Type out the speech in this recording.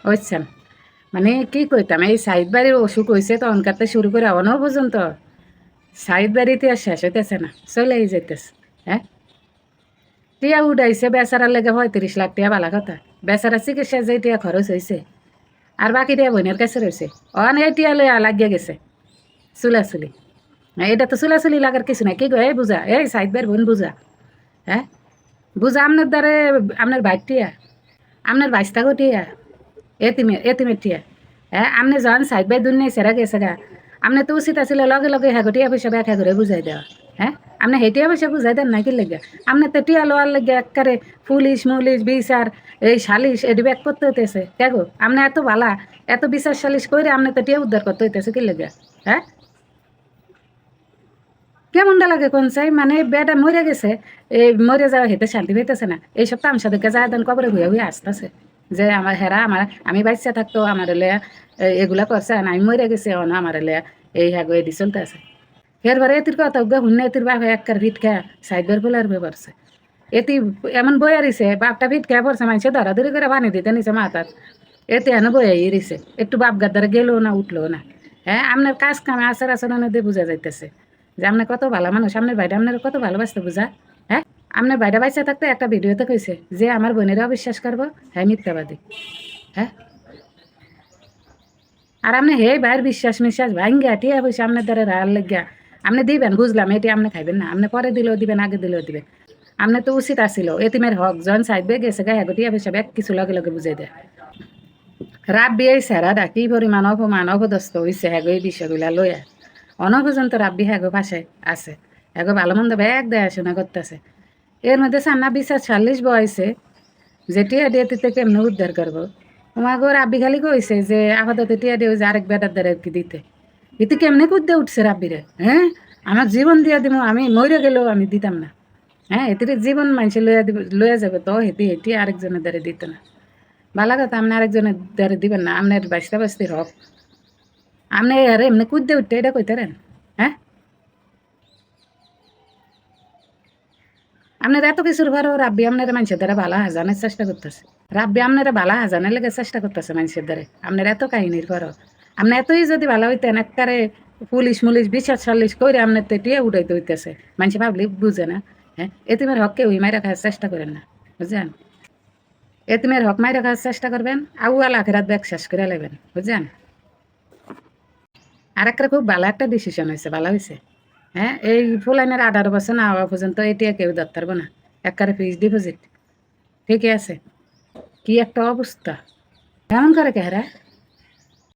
বুঝছেন? মানে কি কইতাম, এই সাইদ বাড়ির অসুখ হইছে তখনকার শুরু করে এখনো পর্যন্ত সাইদ বাড়িতে আর শেষ হইতেছে না, চলেই যাইতেছে। হ্যাঁ, টিয়া উঠাইছে বেচারার লেগে 35 লাখ টিয়া, বালা কথা। বেচারা চিকিৎসা যে টিয়া খরচ হয়েছে আর বাকি টিয়া বোনের কাছে রয়েছে, অনেক টিয়া লইয়া লাগিয়া গেছে চুলাচুলি। এটা তো চুলাচুলি লাগার কিছু নাই, কি গো এই বুঝা, এই সাইদ বাড়ির বোন বুঝা। হ্যাঁ, বুঝা আপনার দ্বারে, আপনার বাইর টিয়া, আপনার বাইশটা গো টিয়া, এতিমের টিয়া। হ্যাঁ, আপনি যখন সাইড বাই দুনিয়া সেরা গেছে গা, আপনি তো উচিত আছিল লগে লগে হ্যাঁ টিয়া পয়সা ব্যাখ্যা করে বুঝাই দেওয়া। হ্যাঁ, আপনি সেই টিয়া পয়সা বুঝাই দেন না কি লেগে? আপনি তো টিয়া লোয়ার লেগে একবারে পুলিশ মুলিশ বিচার এই সালিশ এটি ব্যাক করতে হইতেছে কে গো? আপনি এত ভালা, এত বিচার সালিশ করে আপনি তো টিয়া উদ্ধার করতে হইতেছে কি লেগে? হ্যাঁ, কেমনটা লাগে কোন চাই, মানে বেটা মরে গেছে, এই মরে যাওয়া হেতে শান্তি পাইতেছে না, এইসব তামসা দেখে যায় দেন কবরে হইয়া হইয়া আসতেছে যে আমার হেরা আমার আমি বাচ্চা থাকতো আমার লেয়া এগুলা করছে আর আমি মরে গেছি অন আমার লেয়া এই হ্যাঁ এদি চলতে আছে। এরবারে এতির কথা উগা হুন্নে এতির বাপ একবার ভিট খেয়া সাইডবার বলার ব্যাপারছে এটি এমন বইয়ারিছে বাপটা ভিট খেয়া পড়ছে মানুষে ধরাধরি করে বানিয়ে দিতে নিছে মাথার, এতে হেন বইয়াই রইছে, একটু বাপ গাদ্দারে গেলেও না উঠলো না। হ্যাঁ, আপনার কাজ কামে আচার আচরণে দিয়ে বোঝা যাইতেছে যে আপনি কত ভালো মানুষ, আপনার ভাইটা আপনার কত ভালোবাসতে বুঝা। হ্যাঁ, আপনার ভাইটা বাইসা থাকতে একটা ভিডিওতে কইছে যে আমার বোনেরা অবিশ্বাস করবো, হ্যাঁ মিথ্যাবাদী। হ্যাঁ, আর আপনি হে ভাইয়ের বিশ্বাস মিশ্বাস ভাঙ্গা টিয়া পয়সা আপনার দ্বারা রায়ার লেগিয়া আপনি দিবেন, বুঝলাম এটি আপনি খাইবেন না, আপনি পরে দিলেও দিবেন আগে দিলেও দিবেন। আপনার তো উচিত আসিল এতিমের হক জন সাইডবে গেছে গায়ে টিয়া পয়সা ব্যাগ কিছু লগে লগে বুঝাই দেয়। রাব্বি এই স্যারাডা কি পরিমাণ অপমান অপদস্থ হয়েছে হ্যাগো এই বিষয়গুলা লইয়া, অনপর্যন্ত রাব্বি হ্যাগো পাশে আছে, হ্যাগো ভালো মন্দ ব্যাগ দেখাশোনা করতেছে। এর মধ্যে সান্না 40 বয়সে যে টিয়া দিয়ে তিতে কেমনে উদ্ধার করবো, তোমাকে রাব্বি খালি কইছে যে আপাতত টিয়া দিয়ে যে আরেক বেটার দ্বারা কি দিতে, এতে কেমনে কুদ্দে উঠছে রাব্বিরে। হ্যাঁ, আমার জীবন দিয়া দিব, আমি মরে গেলেও আমি দিতাম না। হ্যাঁ, এতে জীবন মানুষে লইয়া দিব, লইয়া যাবে তো হেঁটে হেঁটে আরেকজনের দ্বারা দিত না। ভালো কথা, আপনি আরেকজনের দ্বারা দিবেন না, আপনার বাস্তা বাস্তির হক, আপনি আরে এমনি কুদ্দে উঠতে এটা কইতারেন। হ্যাঁ, আপনার এত কিছুর পরেও রাব্বি আপনার মানুষের দ্বারা ভালো হাজানের চেষ্টা করতেছে, রাব্বি আপনারা ভালো হাজানের লেগে চেষ্টা করতেছে মানুষের দ্বারা, আপনার এত কাহিনীর পরও। আপনি এতই যদি ভালো হইতেন একবারে পুলিশ মুলিশ বিচার সালিশ করে আপনার তো টিয়া উঠাইতে হইতেছে, মানুষ ভাবলি বুঝে না। হ্যাঁ, এতিমের হক কেউ মাইরা খাওয়ার চেষ্টা করেন না, বুঝছেন? এতিমের হক মাইরা খাওয়ার চেষ্টা করবেন, আউয়াল আখেরাত ব্যাগ শেষ করে নেবেন, বুঝছেন? আর একটা খুব ভালো একটা ডিসিশন হয়েছে, ভালো হয়েছে। হ্যাঁ, এই ফুলাইনের 18 বছর না হওয়া পর্যন্ত এটিয়া কেউ ধরতে পারবো না, একবারে ফিক্সড ডিপোজিট। ঠিকই আছে, কি একটা অবস্থা, এমন করে কে হ্যাঁ।